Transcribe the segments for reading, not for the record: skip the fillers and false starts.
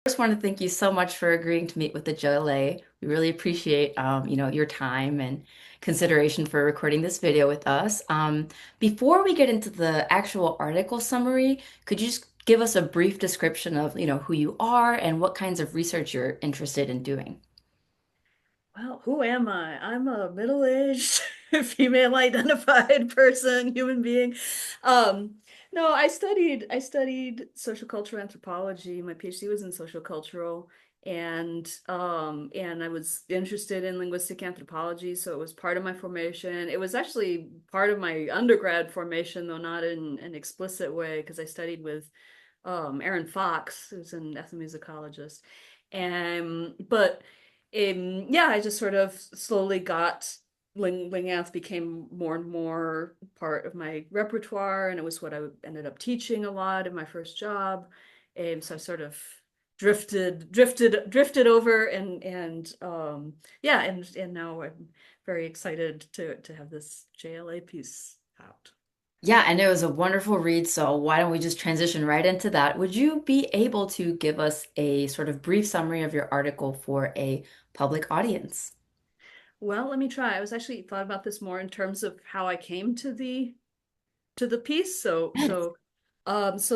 Just want to thank you so much for agreeing to meet with the JLA. We really appreciate, your time and consideration for recording this video with us. Before we get into the actual article summary, could you just give us a brief description of, who you are and what kinds of research you're interested in doing? Well, who am I? I'm a middle-aged female identified person, human being. Um, no, I studied social cultural anthropology. My PhD was in social cultural and I was interested in linguistic anthropology, so it was part of my formation. It was actually part of my undergrad formation, though not in an explicit way, because I studied with Aaron Fox, who's an ethnomusicologist. But yeah, I just sort of slowly got Lingath became more and more part of my repertoire, and it was what I ended up teaching a lot in my first job. So I sort of drifted over, and yeah, and now I'm very excited to have this JLA piece out. Yeah, and it was a wonderful read, so why don't we just transition right into that? Would you be able to give us a sort of brief summary of your article for a public audience? Well, let me try. I was actually thought about this more in terms of how I came to the piece. So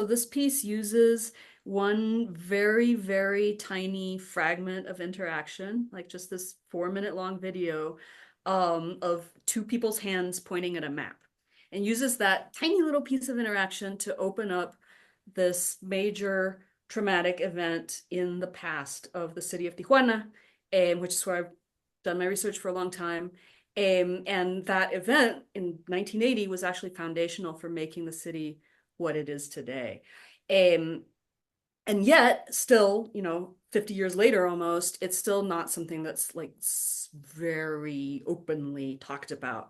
this piece uses one very, very tiny fragment of interaction, like just this 4 minute long video, of two people's hands pointing at a map, and uses that tiny little piece of interaction to open up this major traumatic event in the past of the city of Tijuana, which is where I've done my research for a long time. And that event in 1980 was actually foundational for making the city what it is today. Um, and yet, still, 50 years later almost, it's still not something that's like very openly talked about.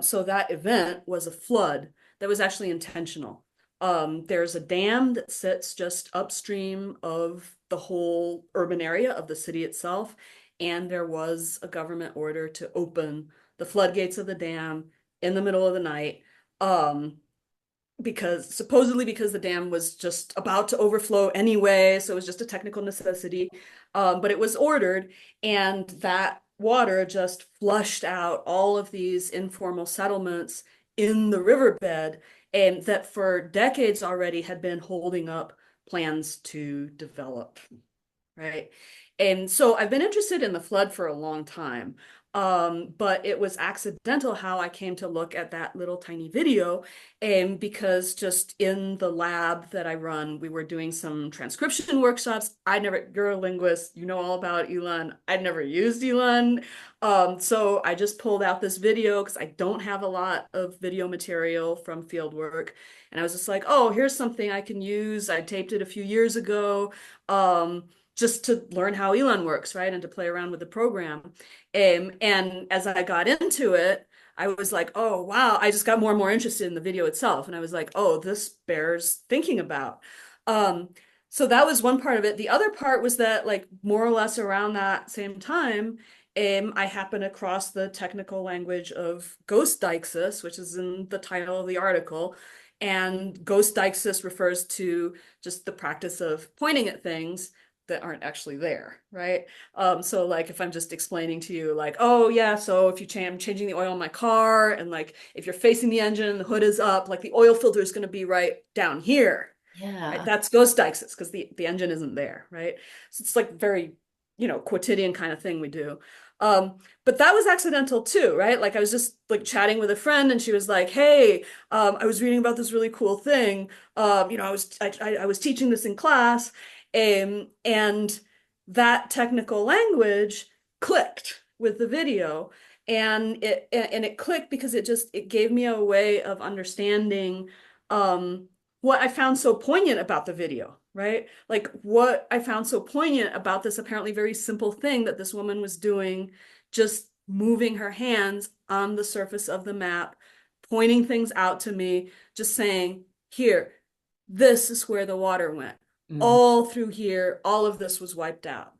So that event was a flood that was actually intentional. There's a dam that sits just upstream of the whole urban area of the city itself, and there was a government order to open the floodgates of the dam in the middle of the night. Because supposedly because the dam was just about to overflow anyway, so it was just a technical necessity. But it was ordered, and that water just flushed out all of these informal settlements in the riverbed, and that for decades already had been holding up plans to develop, right? And so I've been interested in the flood for a long time. But it was accidental how I came to look at that little tiny video. And because just in the lab that I run, we were doing some transcription workshops. You're a linguist, you know all about Elan. I'd never used Elan. So I just pulled out this video because I don't have a lot of video material from field work. And I was just like, oh, here's something I can use. I taped it a few years ago. Just to learn how Elon works, right? And to play around with the program. And as I got into it, I was like, oh, wow. I just got more and more interested in the video itself. And I was like, oh, this bears thinking about. Um, so that was one part of it. The other part was that, like, more or less around that same time, I happened across the technical language of ghost deixis, which is in the title of the article. And ghost deixis refers to just the practice of pointing at things that aren't actually there, right? So like if I'm just explaining to you like, oh yeah, so if I'm changing the oil in my car, and like if you're facing the engine and the hood is up, like the oil filter is going to be right down here, right? Yeah. That's ghost deixis because the engine isn't there, right? So it's like very, quotidian kind of thing we do. But that was accidental too, right? Like I was just like chatting with a friend, and she was like, "Hey, I was reading about this really cool thing. I was teaching this in class, and that technical language clicked with the video, and it clicked because it gave me a way of understanding what I found so poignant about the video, right? Like what I found so poignant about this apparently very simple thing that this woman was doing, just moving her hands on the surface of the map, pointing things out to me, just saying, here, this is where the water went. Mhm. All through here, all of this was wiped out,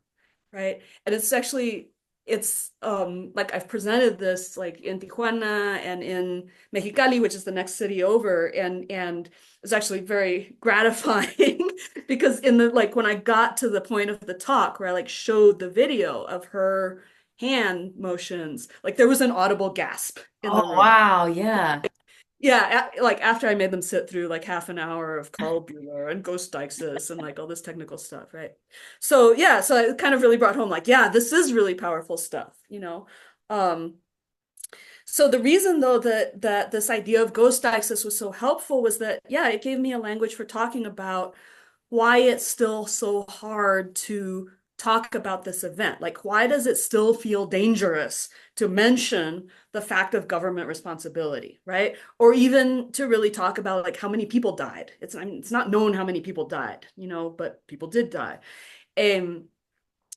right? And it's actually it's like I've presented this like in Tijuana and in Mexicali, which is the next city over, and it's actually very gratifying because in the like when I got to the point of the talk where I like showed the video of her hand motions, like there was an audible gasp in the Oh, room. wow. Yeah. Yeah, like after I made them sit through like half an hour of Carl Bueller and Ghost Deixis and like all this technical stuff, right? So yeah, so it kind of really brought home like, yeah, this is really powerful stuff, you know. Um, so the reason though that this idea of Ghost Deixis was so helpful was that yeah, it gave me a language for talking about why it's still so hard to talk about this event. Like, why does it still feel dangerous to mention the fact of government responsibility, right? Or even to really talk about like how many people died. I mean, it's not known how many people died, you know, but people did die. And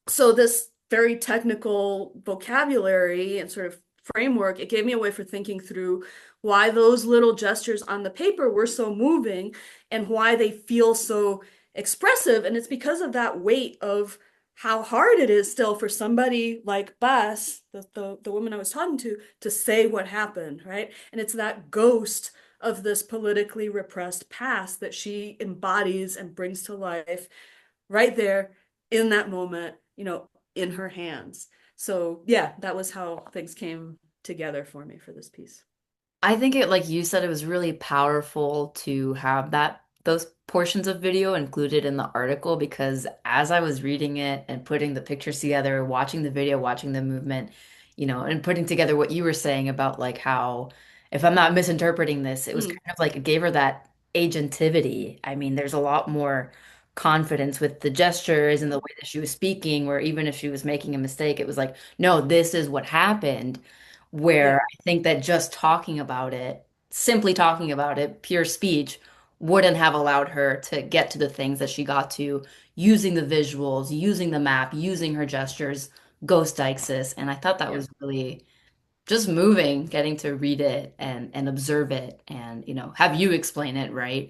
so this very technical vocabulary and sort of framework, it gave me a way for thinking through why those little gestures on the paper were so moving and why they feel so expressive. And it's because of that weight of how hard it is still for somebody like Bess, the woman I was talking to say what happened, right? And it's that ghost of this politically repressed past that she embodies and brings to life right there in that moment, you know, in her hands. So yeah, that was how things came together for me for this piece. I think it, like you said, it was really powerful to have those portions of video included in the article because as I was reading it and putting the pictures together, watching the video, watching the movement, and putting together what you were saying about like how, if I'm not misinterpreting this, it was Mm, kind of like it gave her that agentivity. I mean, there's a lot more confidence with the gestures and the way that she was speaking, where even if she was making a mistake, it was like, no, this is what happened. Where yeah, I think that just talking about it, simply talking about it, pure speech, wouldn't have allowed her to get to the things that she got to using the visuals, using the map, using her gestures, Ghost Deixis. And I thought that yeah. was really just moving, getting to read it and observe it and, have you explain it, right?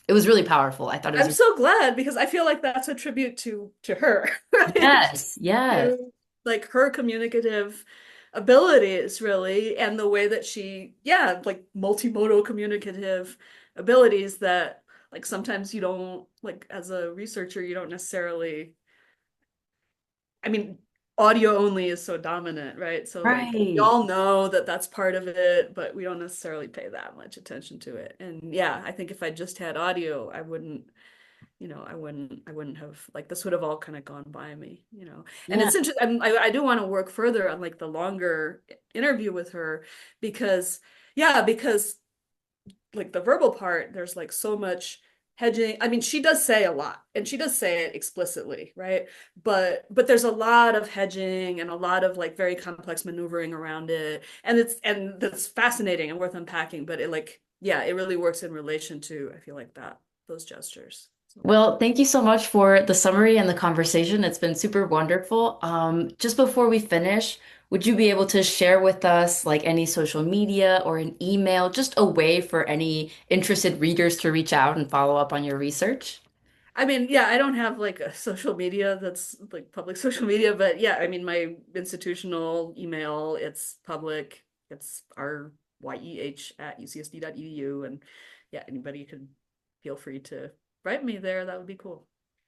It was really powerful. I thought it I'm was, so glad because I feel like that's a tribute to her, right? yes, yes. To like her communicative abilities really and the way that she yeah, like multimodal communicative abilities that like sometimes you don't like as a researcher you don't necessarily I mean, audio only is so dominant, right? So like we Right. all know that that's part of it, but we don't necessarily pay that much attention to it. And yeah, I think if I just had audio, I wouldn't, I wouldn't have like this would have all kind of gone by me, you know. And Yeah. it's interesting. I do want to work further on like the longer interview with her because yeah, because like the verbal part, there's like so much hedging. I mean, she does say a lot and she does say it explicitly, right? But there's a lot of hedging and a lot of like very complex maneuvering around it. And that's fascinating and worth unpacking, but it like yeah, it really works in relation to I feel like that those gestures. So Well, thank you so much for the summary and the conversation. It's been super wonderful. Just before we finish, would you be able to share with us like any social media or an email, just a way for any interested readers to reach out and follow up on your research? I mean, yeah, I don't have like a social media that's like public social media, but yeah, I mean, my institutional email, it's public. It's ryeh@ucsd.edu. And yeah, anybody could feel free to write me there. That would be cool.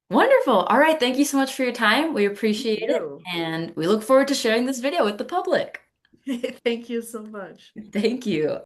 Wonderful. All right. Thank you so much for your time. We Thank appreciate it. you. And we look forward to sharing this video with the public. Thank you so much. Thank you.